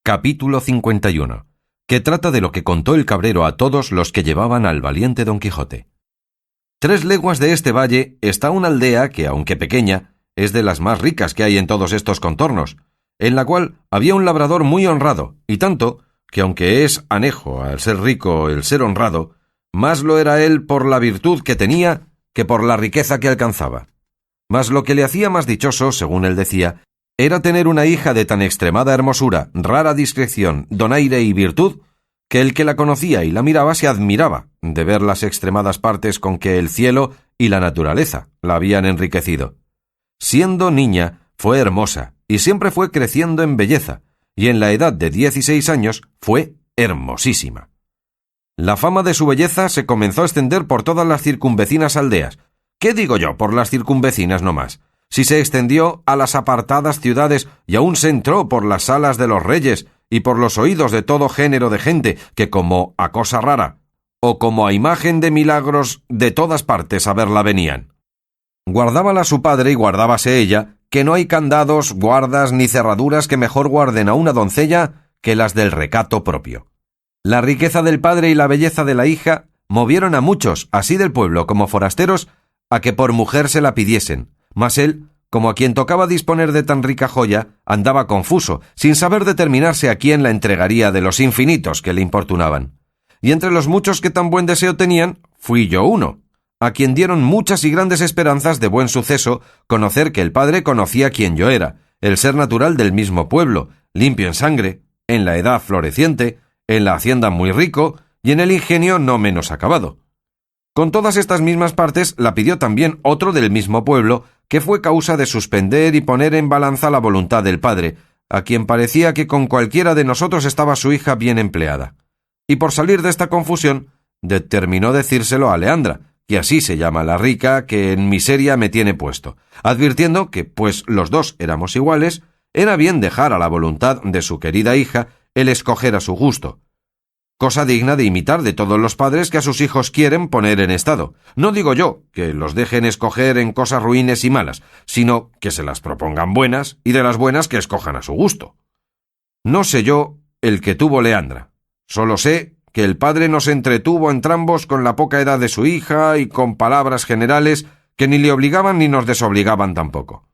Capítulo 51, que trata de lo que contó el cabrero a todos los que llevaban al valiente Don Quijote. 3 leguas de este valle está una aldea que, aunque pequeña, es de las más ricas que hay en todos estos contornos, en la cual había un labrador muy honrado, y tanto, que aunque es anejo al ser rico el ser honrado, más lo era él por la virtud que tenía que por la riqueza que alcanzaba. Mas lo que le hacía más dichoso, según él decía, era tener una hija de tan extremada hermosura, rara discreción, donaire y virtud, que el que la conocía y la miraba se admiraba de ver las extremadas partes con que el cielo y la naturaleza la habían enriquecido. Siendo niña, fue hermosa, y siempre fue creciendo en belleza, y en la edad de 16 años fue hermosísima. La fama de su belleza se comenzó a extender por todas las circunvecinas aldeas. ¿Qué digo yo por las circunvecinas no más? Si se extendió a las apartadas ciudades y aún se entró por las salas de los reyes y por los oídos de todo género de gente que como a cosa rara o como a imagen de milagros de todas partes a verla venían. Guardábala su padre y guardábase ella, que no hay candados, guardas ni cerraduras que mejor guarden a una doncella que las del recato propio. La riqueza del padre y la belleza de la hija movieron a muchos, así del pueblo como forasteros, a que por mujer se la pidiesen, mas él, como a quien tocaba disponer de tan rica joya, andaba confuso, sin saber determinarse a quién la entregaría de los infinitos que le importunaban. Y entre los muchos que tan buen deseo tenían, fui yo uno, a quien dieron muchas y grandes esperanzas de buen suceso conocer que el padre conocía quién yo era, el ser natural del mismo pueblo, limpio en sangre, en la edad floreciente, en la hacienda muy rico y en el ingenio no menos acabado. Con todas estas mismas partes la pidió también otro del mismo pueblo, que fue causa de suspender y poner en balanza la voluntad del padre, a quien parecía que con cualquiera de nosotros estaba su hija bien empleada. Y por salir de esta confusión, determinó decírselo a Leandra, que así se llama la rica que en miseria me tiene puesto, advirtiendo que, pues los dos éramos iguales, era bien dejar a la voluntad de su querida hija el escoger a su gusto. Cosa digna de imitar de todos los padres que a sus hijos quieren poner en estado. No digo yo que los dejen escoger en cosas ruines y malas, sino que se las propongan buenas y de las buenas que escojan a su gusto. No sé yo el que tuvo Leandra. Solo sé que el padre nos entretuvo entrambos con la poca edad de su hija y con palabras generales que ni le obligaban ni nos desobligaban tampoco.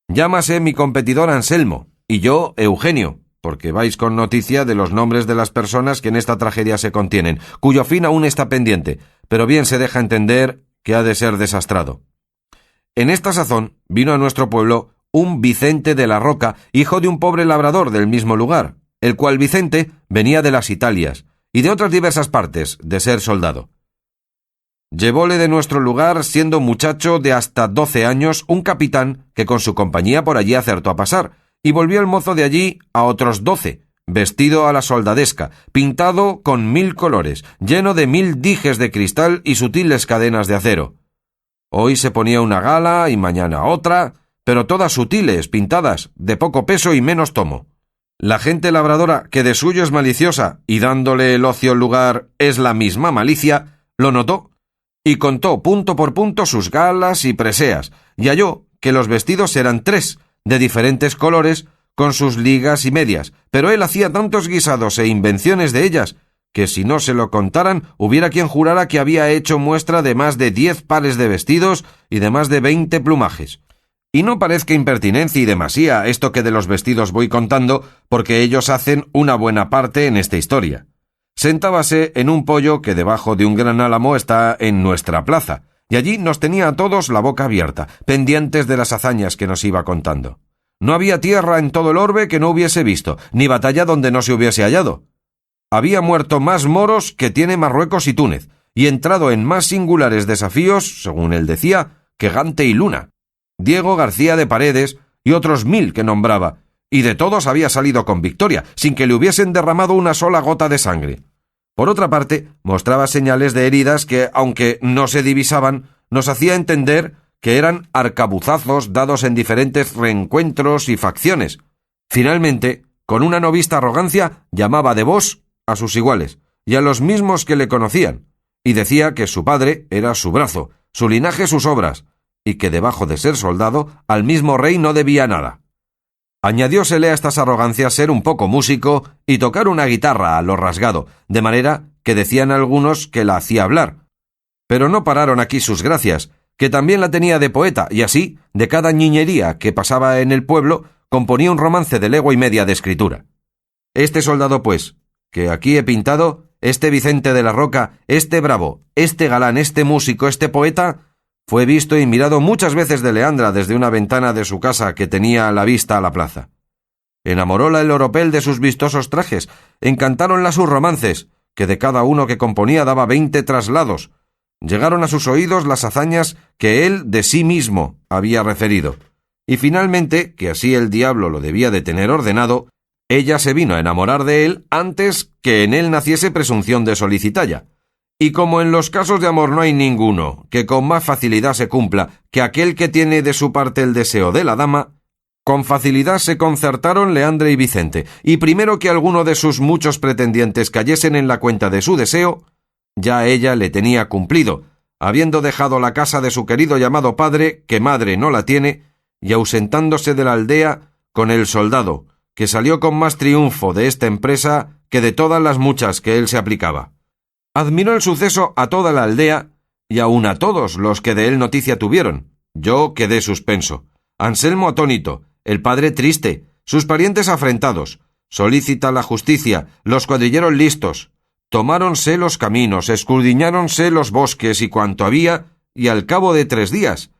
Llámase mi competidor Anselmo y yo Eugenio, porque vais con noticia de los nombres de las personas que en esta tragedia se contienen, cuyo fin aún está pendiente, pero bien se deja entender que ha de ser desastrado. En esta sazón vino a nuestro pueblo un Vicente de la Roca, hijo de un pobre labrador del mismo lugar, el cual Vicente venía de las Italias y de otras diversas partes de ser soldado. Llevóle de nuestro lugar, siendo muchacho de hasta 12 años, un capitán que con su compañía por allí acertó a pasar, y volvió el mozo de allí a otros 12, vestido a la soldadesca, pintado con 1000 colores, lleno de 1000 dijes de cristal y sutiles cadenas de acero. Hoy se ponía una gala y mañana otra, pero todas sutiles, pintadas, de poco peso y menos tomo. La gente labradora, que de suyo es maliciosa y dándole el ocio lugar es la misma malicia, lo notó y contó punto por punto sus galas y preseas, y halló que los vestidos eran 3, de diferentes colores, con sus ligas y medias, pero él hacía tantos guisados e invenciones de ellas, que si no se lo contaran, hubiera quien jurara que había hecho muestra de más de 10 pares de vestidos y de más de 20 plumajes. Y no parezca impertinencia y demasía esto que de los vestidos voy contando, porque ellos hacen una buena parte en esta historia. Sentábase en un poyo que debajo de un gran álamo está en nuestra plaza, y allí nos tenía a todos la boca abierta, pendientes de las hazañas que nos iba contando. No había tierra en todo el orbe que no hubiese visto, ni batalla donde no se hubiese hallado. Había muerto más moros que tiene Marruecos y Túnez, y entrado en más singulares desafíos, según él decía, que Gante y Luna, Diego García de Paredes y otros 1000 que nombraba, y de todos había salido con victoria, sin que le hubiesen derramado una sola gota de sangre. Por otra parte, mostraba señales de heridas que, aunque no se divisaban, nos hacía entender que eran arcabuzazos dados en diferentes reencuentros y facciones. Finalmente, con una no vista arrogancia, llamaba de vos a sus iguales, y a los mismos que le conocían, y decía que su padre era su brazo, su linaje sus obras, y que debajo de ser soldado, al mismo rey no debía nada. Añadiósele a estas arrogancias ser un poco músico y tocar una guitarra a lo rasgado, de manera que decían algunos que la hacía hablar. Pero no pararon aquí sus gracias, que también la tenía de poeta, y así, de cada ñiñería que pasaba en el pueblo, componía un romance de legua y media de escritura. Este soldado, pues, que aquí he pintado, este Vicente de la Roca, este bravo, este galán, este músico, este poeta, fue visto y mirado muchas veces de Leandra desde una ventana de su casa que tenía la vista a la plaza. Enamoróla el oropel de sus vistosos trajes, encantáronla sus romances, que de cada uno que componía daba 20 traslados. Llegaron a sus oídos las hazañas que él de sí mismo había referido. Y finalmente, que así el diablo lo debía de tener ordenado, ella se vino a enamorar de él antes que en él naciese presunción de solicitalla. Y como en los casos de amor no hay ninguno que con más facilidad se cumpla que aquel que tiene de su parte el deseo de la dama, con facilidad se concertaron Leandra y Vicente, y primero que alguno de sus muchos pretendientes cayesen en la cuenta de su deseo, ya ella le tenía cumplido, habiendo dejado la casa de su querido llamado padre, que madre no la tiene, y ausentándose de la aldea con el soldado, que salió con más triunfo de esta empresa que de todas las muchas que él se aplicaba. Admiró el suceso a toda la aldea, y aun a todos los que de él noticia tuvieron. Yo quedé suspenso, Anselmo atónito, el padre triste, sus parientes afrentados, solícita la justicia, los cuadrilleros listos. Tomáronse los caminos, escudriñáronse los bosques y cuanto había, y al cabo de 3 días,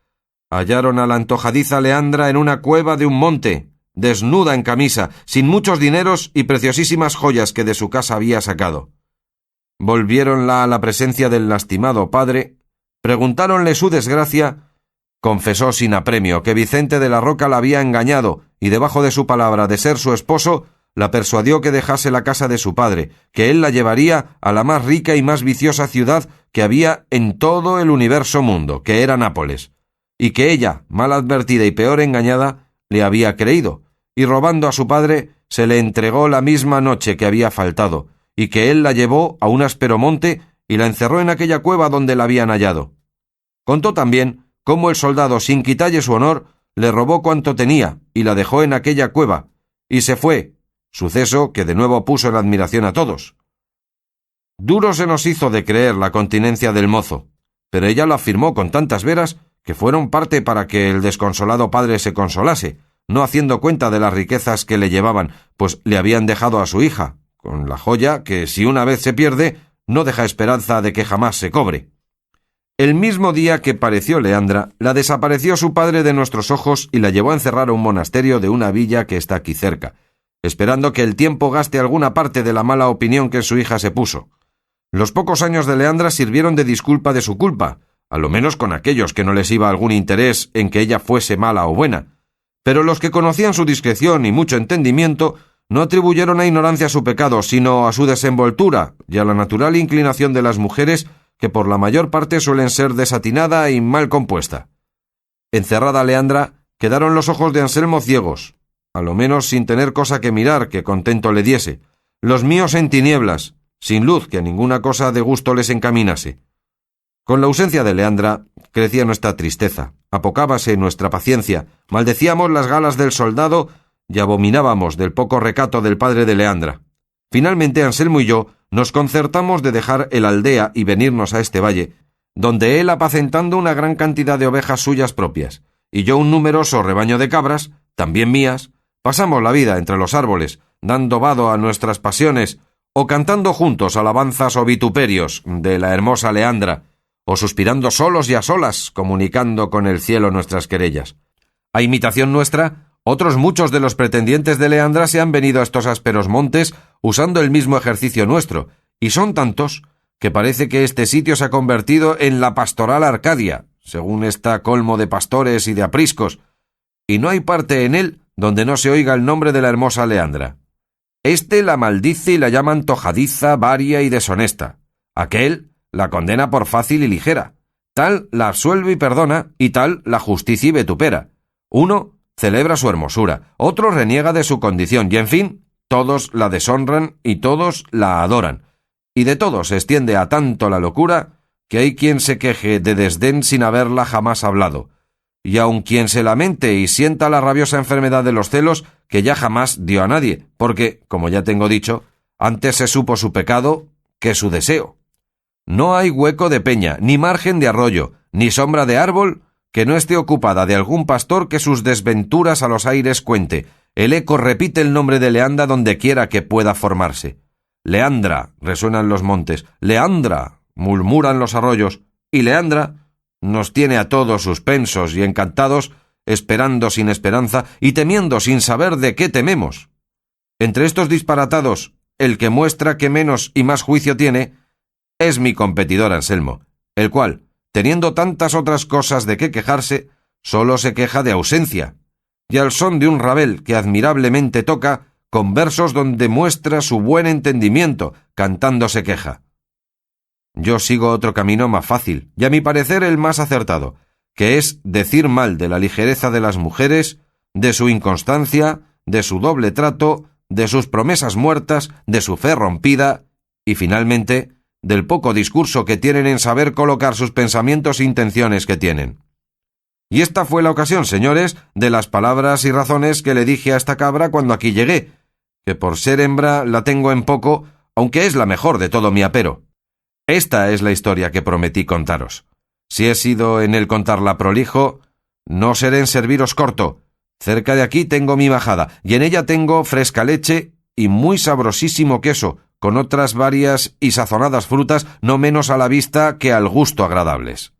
hallaron a la antojadiza Leandra en una cueva de un monte, desnuda en camisa, sin muchos dineros y preciosísimas joyas que de su casa había sacado. Volviéronla a la presencia del lastimado padre, preguntáronle su desgracia, confesó sin apremio que Vicente de la Roca la había engañado y debajo de su palabra de ser su esposo, la persuadió que dejase la casa de su padre, que él la llevaría a la más rica y más viciosa ciudad que había en todo el universo mundo, que era Nápoles, y que ella, mal advertida y peor engañada, le había creído, y robando a su padre, se le entregó la misma noche que había faltado, y que él la llevó a un áspero monte y la encerró en aquella cueva donde la habían hallado. Contó también cómo el soldado, sin quitalle su honor, le robó cuanto tenía y la dejó en aquella cueva, y se fue, suceso que de nuevo puso en admiración a todos. Duro se nos hizo de creer la continencia del mozo, pero ella lo afirmó con tantas veras que fueron parte para que el desconsolado padre se consolase, no haciendo cuenta de las riquezas que le llevaban, pues le habían dejado a su hija, con la joya que, si una vez se pierde, no deja esperanza de que jamás se cobre. El mismo día que pareció Leandra, la desapareció su padre de nuestros ojos y la llevó a encerrar a un monasterio de una villa que está aquí cerca, esperando que el tiempo gaste alguna parte de la mala opinión que en su hija se puso. Los pocos años de Leandra sirvieron de disculpa de su culpa, a lo menos con aquellos que no les iba algún interés en que ella fuese mala o buena, pero los que conocían su discreción y mucho entendimiento no atribuyeron a ignorancia su pecado, sino a su desenvoltura y a la natural inclinación de las mujeres, que por la mayor parte suelen ser desatinada y mal compuesta. Encerrada Leandra, quedaron los ojos de Anselmo ciegos, a lo menos sin tener cosa que mirar que contento le diese, los míos en tinieblas, sin luz que a ninguna cosa de gusto les encaminase. Con la ausencia de Leandra crecía nuestra tristeza, apocábase nuestra paciencia, maldecíamos las galas del soldado y abominábamos del poco recato del padre de Leandra. Finalmente Anselmo y yo nos concertamos de dejar el aldea y venirnos a este valle, donde él apacentando una gran cantidad de ovejas suyas propias, y yo un numeroso rebaño de cabras, también mías, pasamos la vida entre los árboles, dando vado a nuestras pasiones, o cantando juntos alabanzas o vituperios de la hermosa Leandra, o suspirando solos y a solas, comunicando con el cielo nuestras querellas. A imitación nuestra, otros muchos de los pretendientes de Leandra se han venido a estos ásperos montes usando el mismo ejercicio nuestro, y son tantos que parece que este sitio se ha convertido en la pastoral Arcadia, según está colmo de pastores y de apriscos, y no hay parte en él donde no se oiga el nombre de la hermosa Leandra. Este la maldice y la llama antojadiza, varia y deshonesta. Aquel la condena por fácil y ligera. Tal la absuelve y perdona, y tal la justicia y vitupera. Uno celebra su hermosura, otro reniega de su condición, y en fin, todos la deshonran y todos la adoran. Y de todos se extiende a tanto la locura que hay quien se queje de desdén sin haberla jamás hablado. y aun quien se lamente y sienta la rabiosa enfermedad de los celos, que ya jamás dio a nadie, porque, como ya tengo dicho, antes se supo su pecado que su deseo. No hay hueco de peña, ni margen de arroyo, ni sombra de árbol que no esté ocupada de algún pastor que sus desventuras a los aires cuente. El eco repite el nombre de Leanda donde quiera que pueda formarse. Leandra, resuenan los montes. Leandra, murmuran los arroyos. Y Leandra nos tiene a todos suspensos y encantados, esperando sin esperanza y temiendo sin saber de qué tememos. Entre estos disparatados, el que muestra que menos y más juicio tiene es mi competidor Anselmo, el cual, teniendo tantas otras cosas de qué quejarse, solo se queja de ausencia, y al son de un rabel que admirablemente toca, con versos donde muestra su buen entendimiento, cantando se queja. Yo sigo otro camino más fácil, y a mi parecer el más acertado, que es decir mal de la ligereza de las mujeres, de su inconstancia, de su doble trato, de sus promesas muertas, de su fe rompida, y finalmente, del poco discurso que tienen en saber colocar sus pensamientos e intenciones que tienen. Y esta fue la ocasión, señores, de las palabras y razones que le dije a esta cabra cuando aquí llegué, que por ser hembra la tengo en poco, aunque es la mejor de todo mi apero. Esta es la historia que prometí contaros. Si he sido en el contarla prolijo, no seré en serviros corto. Cerca de aquí tengo mi majada, y en ella tengo fresca leche y muy sabrosísimo queso, con otras varias y sazonadas frutas no menos a la vista que al gusto agradables.